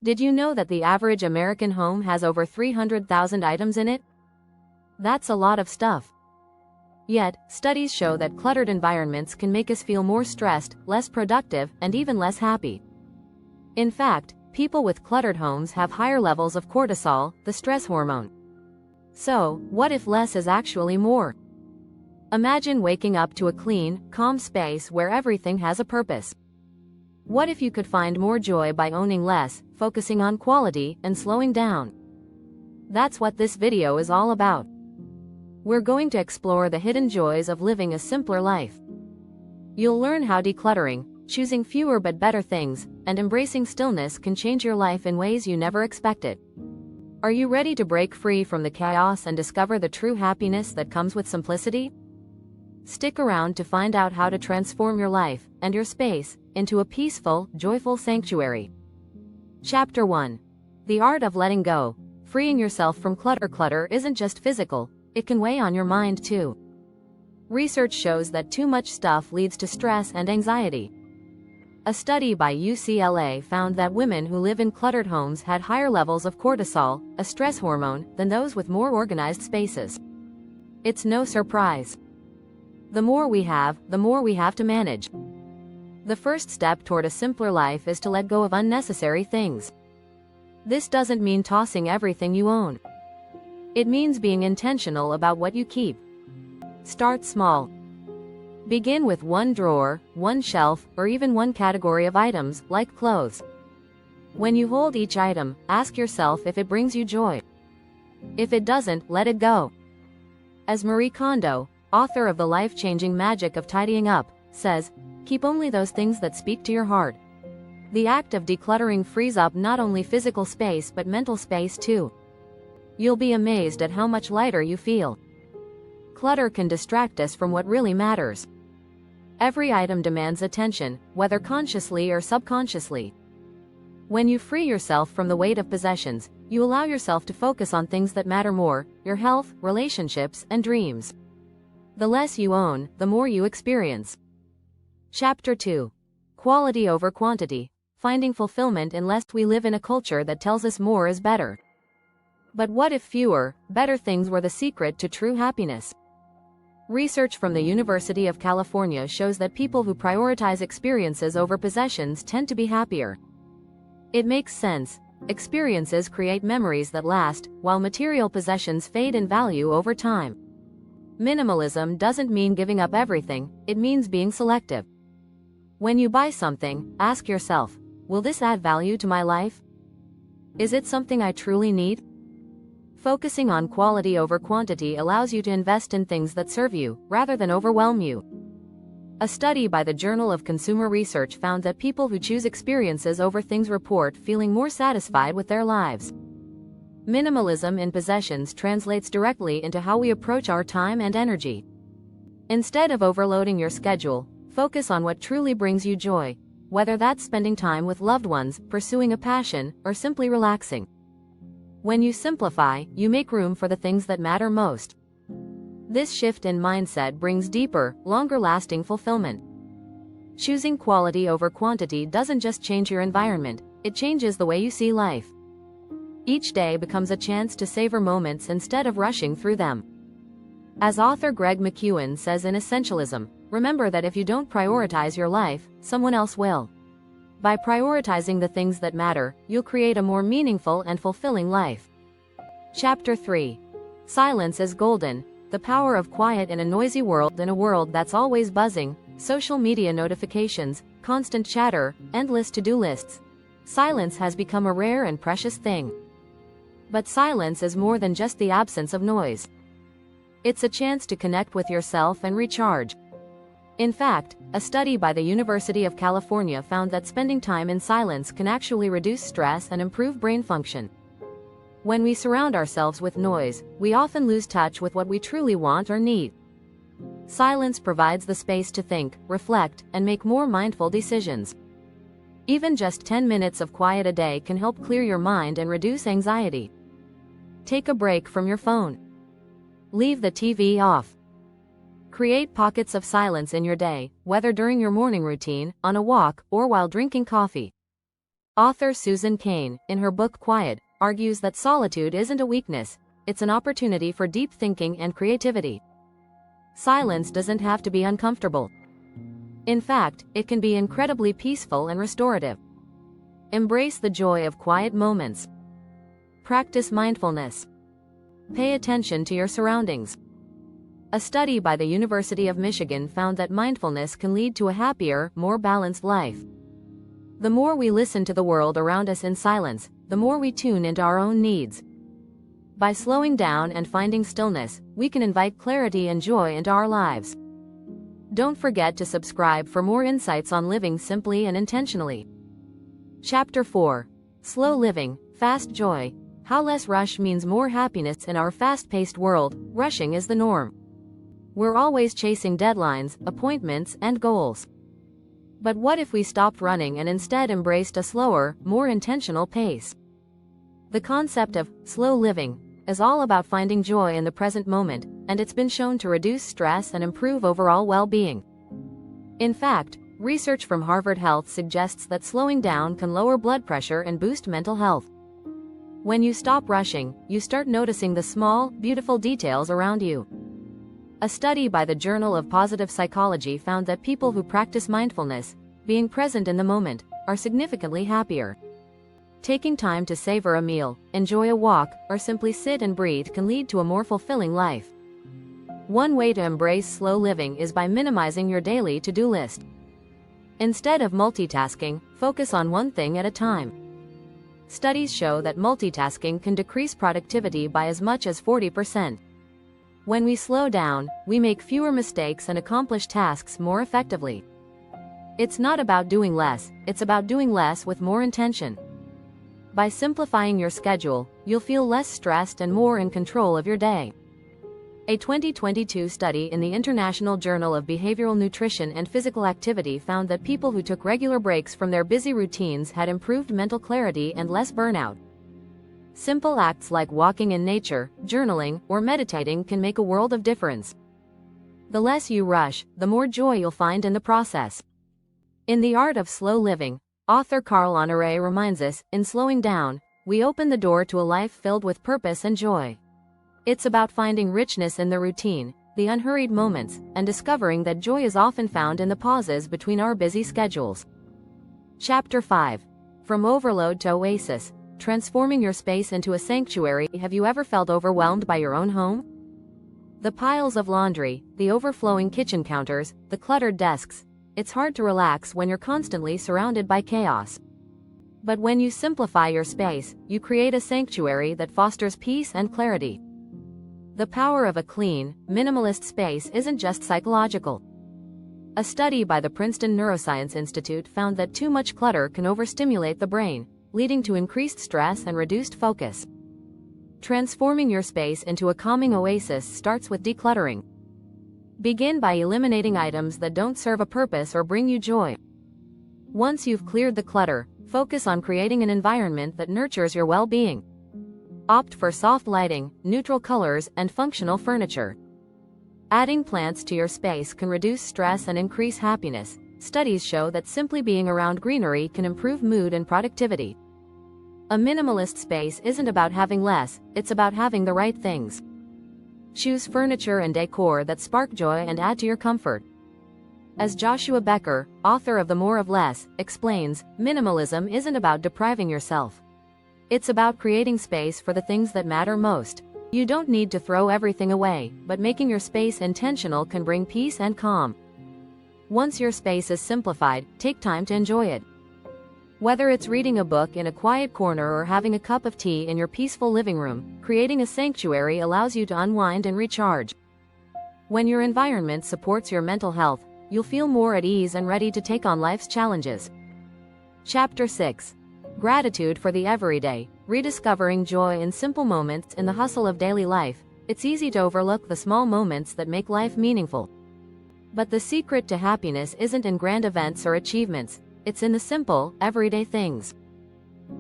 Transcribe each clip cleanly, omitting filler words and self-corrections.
Did you know that the average American home has over 300,000 items in it? That's a lot of stuff. Yet, studies show that cluttered environments can make us feel more stressed, less productive, and even less happy. In fact, people with cluttered homes have higher levels of cortisol, the stress hormone. So, what if less is actually more? Imagine waking up to a clean, calm space where everything has a purpose. What if you could find more joy by owning less, focusing on quality, and slowing down? That's what this video is all about. We're going to explore the hidden joys of living a simpler life. You'll learn how decluttering, choosing fewer but better things, and embracing stillness can change your life in ways you never expected. Are you ready to break free from the chaos and discover the true happiness that comes with simplicity? Stick around to find out how to transform your life and your space into a peaceful, joyful sanctuary. Chapter 1. The Art of Letting Go. Freeing yourself from clutter. Clutter isn't just physical, it can weigh on your mind too. Research shows that too much stuff leads to stress and anxiety. A study by UCLA found that women who live in cluttered homes had higher levels of cortisol, a stress hormone, than those with more organized spaces. It's no surprise. The more we have, the more we have to manage. The first step toward a simpler life is to let go of unnecessary things. This doesn't mean tossing everything you own. It means being intentional about what you keep. Start small. Begin with one drawer, one shelf, or even one category of items, like clothes. When you hold each item, ask yourself if it brings you joy. If it doesn't, let it go. As Marie Kondo, author of The Life-Changing Magic of Tidying Up, says, keep only those things that speak to your heart. The act of decluttering frees up not only physical space but mental space too. You'll be amazed at how much lighter you feel. Clutter can distract us from what really matters. Every item demands attention, whether consciously or subconsciously. When you free yourself from the weight of possessions, you allow yourself to focus on things that matter more: your health, relationships, and dreams. The less you own, the more you experience. Chapter 2. Quality over quantity. Finding fulfillment in less. We live in a culture that tells us more is better. But what if fewer, better things were the secret to true happiness? Research from the University of California shows that people who prioritize experiences over possessions tend to be happier. It makes sense. Experiences create memories that last, while material possessions fade in value over time. Minimalism doesn't mean giving up everything, it means being selective. When you buy something, ask yourself, will this add value to my life? Is it something I truly need? Focusing on quality over quantity allows you to invest in things that serve you, rather than overwhelm you. A study by the Journal of Consumer Research found that people who choose experiences over things report feeling more satisfied with their lives. Minimalism in possessions translates directly into how we approach our time and energy. Instead of overloading your schedule, focus on what truly brings you joy, whether that's spending time with loved ones, pursuing a passion, or simply relaxing. When you simplify, you make room for the things that matter most. This shift in mindset brings deeper, longer-lasting fulfillment. Choosing quality over quantity doesn't just change your environment, it changes the way you see life. Each day becomes a chance to savor moments instead of rushing through them. As author Greg McKeown says in Essentialism, remember that if you don't prioritize your life, someone else will. By prioritizing the things that matter, you'll create a more meaningful and fulfilling life. Chapter 3. Silence is golden. The power of quiet in a noisy world. In a world that's always buzzing, social media notifications, constant chatter, endless to-do lists, silence has become a rare and precious thing. But silence is more than just the absence of noise. It's a chance to connect with yourself and recharge. In fact, a study by the University of California found that spending time in silence can actually reduce stress and improve brain function. When we surround ourselves with noise, we often lose touch with what we truly want or need. Silence provides the space to think, reflect, and make more mindful decisions. Even just 10 minutes of quiet a day can help clear your mind and reduce anxiety. Take a break from your phone. Leave the TV off. Create pockets of silence in your day, whether during your morning routine, on a walk, or while drinking coffee. Author Susan Cain, in her book Quiet, argues that solitude isn't a weakness, it's an opportunity for deep thinking and creativity. Silence doesn't have to be uncomfortable. In fact, it can be incredibly peaceful and restorative. Embrace the joy of quiet moments. Practice mindfulness. Pay attention to your surroundings. A study by the University of Michigan found that mindfulness can lead to a happier, more balanced life. The more we listen to the world around us in silence, the more we tune into our own needs. By slowing down and finding stillness, we can invite clarity and joy into our lives. Don't forget to subscribe for more insights on living simply and intentionally. Chapter 4. Slow Living, Fast Joy. How less rush means more happiness in our fast-paced world. Rushing is the norm. We're always chasing deadlines, appointments, and goals. But what if we stopped running and instead embraced a slower, more intentional pace? The concept of slow living is all about finding joy in the present moment, and it's been shown to reduce stress and improve overall well-being. In fact, research from Harvard Health suggests that slowing down can lower blood pressure and boost mental health. When you stop rushing, you start noticing the small, beautiful details around you. A study by the Journal of Positive Psychology found that people who practice mindfulness, being present in the moment, are significantly happier. Taking time to savor a meal, enjoy a walk, or simply sit and breathe can lead to a more fulfilling life. One way to embrace slow living is by minimizing your daily to-do list. Instead of multitasking, focus on one thing at a time. Studies show that multitasking can decrease productivity by as much as 40%. When we slow down, we make fewer mistakes and accomplish tasks more effectively. It's not about doing less, it's about doing less with more intention. By simplifying your schedule, you'll feel less stressed and more in control of your day. A 2022 study in the International Journal of Behavioral Nutrition and Physical Activity found that people who took regular breaks from their busy routines had improved mental clarity and less burnout. Simple acts like walking in nature, journaling, or meditating can make a world of difference. The less you rush, the more joy you'll find in the process. In The Art of Slow Living, author Carl Honoré reminds us, in slowing down, we open the door to a life filled with purpose and joy. It's about finding richness in the routine, the unhurried moments, and discovering that joy is often found in the pauses between our busy schedules. Chapter 5. From Overload to Oasis, Transforming Your Space into a Sanctuary. Have you ever felt overwhelmed by your own home? The piles of laundry, the overflowing kitchen counters, the cluttered desks. It's hard to relax when you're constantly surrounded by chaos. But when you simplify your space, you create a sanctuary that fosters peace and clarity. The power of a clean, minimalist space isn't just psychological. A study by the Princeton Neuroscience Institute found that too much clutter can overstimulate the brain, leading to increased stress and reduced focus. Transforming your space into a calming oasis starts with decluttering. Begin by eliminating items that don't serve a purpose or bring you joy. Once you've cleared the clutter, focus on creating an environment that nurtures your well-being. Opt for soft lighting, neutral colors, and functional furniture. Adding plants to your space can reduce stress and increase happiness. Studies show that simply being around greenery can improve mood and productivity. A minimalist space isn't about having less, it's about having the right things. Choose furniture and decor that spark joy and add to your comfort. As Joshua Becker, author of The More of Less, explains, minimalism isn't about depriving yourself. It's about creating space for the things that matter most. You don't need to throw everything away, but making your space intentional can bring peace and calm. Once your space is simplified, take time to enjoy it. Whether it's reading a book in a quiet corner or having a cup of tea in your peaceful living room, creating a sanctuary allows you to unwind and recharge. When your environment supports your mental health, you'll feel more at ease and ready to take on life's challenges. Chapter 6. Gratitude for the Everyday, Rediscovering Joy in Simple Moments. In the hustle of daily life, it's easy to overlook the small moments that make life meaningful. But the secret to happiness isn't in grand events or achievements, it's in the simple, everyday things.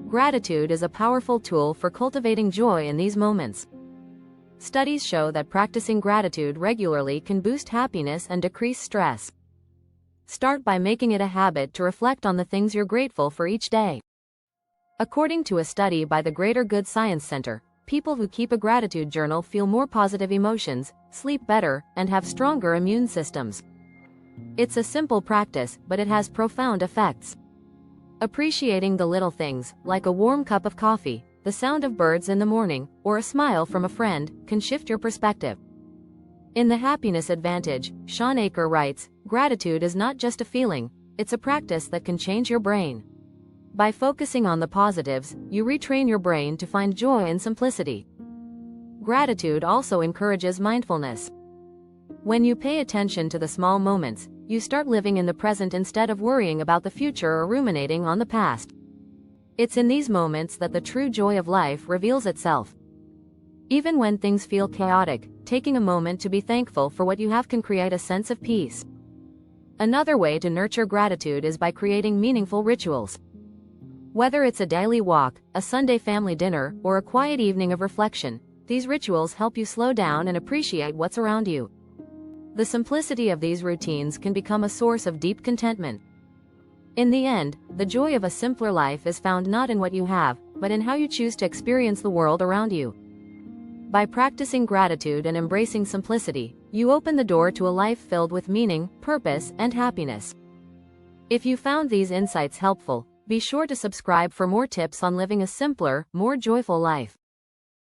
Gratitude is a powerful tool for cultivating joy in these moments. Studies show that practicing gratitude regularly can boost happiness and decrease stress. Start by making it a habit to reflect on the things you're grateful for each day. According to a study by the Greater Good Science Center, people who keep a gratitude journal feel more positive emotions, sleep better, and have stronger immune systems. It's a simple practice, but it has profound effects. Appreciating the little things, like a warm cup of coffee, the sound of birds in the morning, or a smile from a friend, can shift your perspective. In The Happiness Advantage, Sean Aker writes, "Gratitude is not just a feeling, it's a practice that can change your brain. By focusing on the positives, you retrain your brain to find joy in simplicity." Gratitude also encourages mindfulness. When you pay attention to the small moments, you start living in the present instead of worrying about the future or ruminating on the past. It's in these moments that the true joy of life reveals itself. Even when things feel chaotic, taking a moment to be thankful for what you have can create a sense of peace. Another way to nurture gratitude is by creating meaningful rituals. Whether it's a daily walk, a Sunday family dinner, or a quiet evening of reflection, these rituals help you slow down and appreciate what's around you. The simplicity of these routines can become a source of deep contentment. In the end, the joy of a simpler life is found not in what you have, but in how you choose to experience the world around you. By practicing gratitude and embracing simplicity, you open the door to a life filled with meaning, purpose, and happiness. If you found these insights helpful, be sure to subscribe for more tips on living a simpler, more joyful life.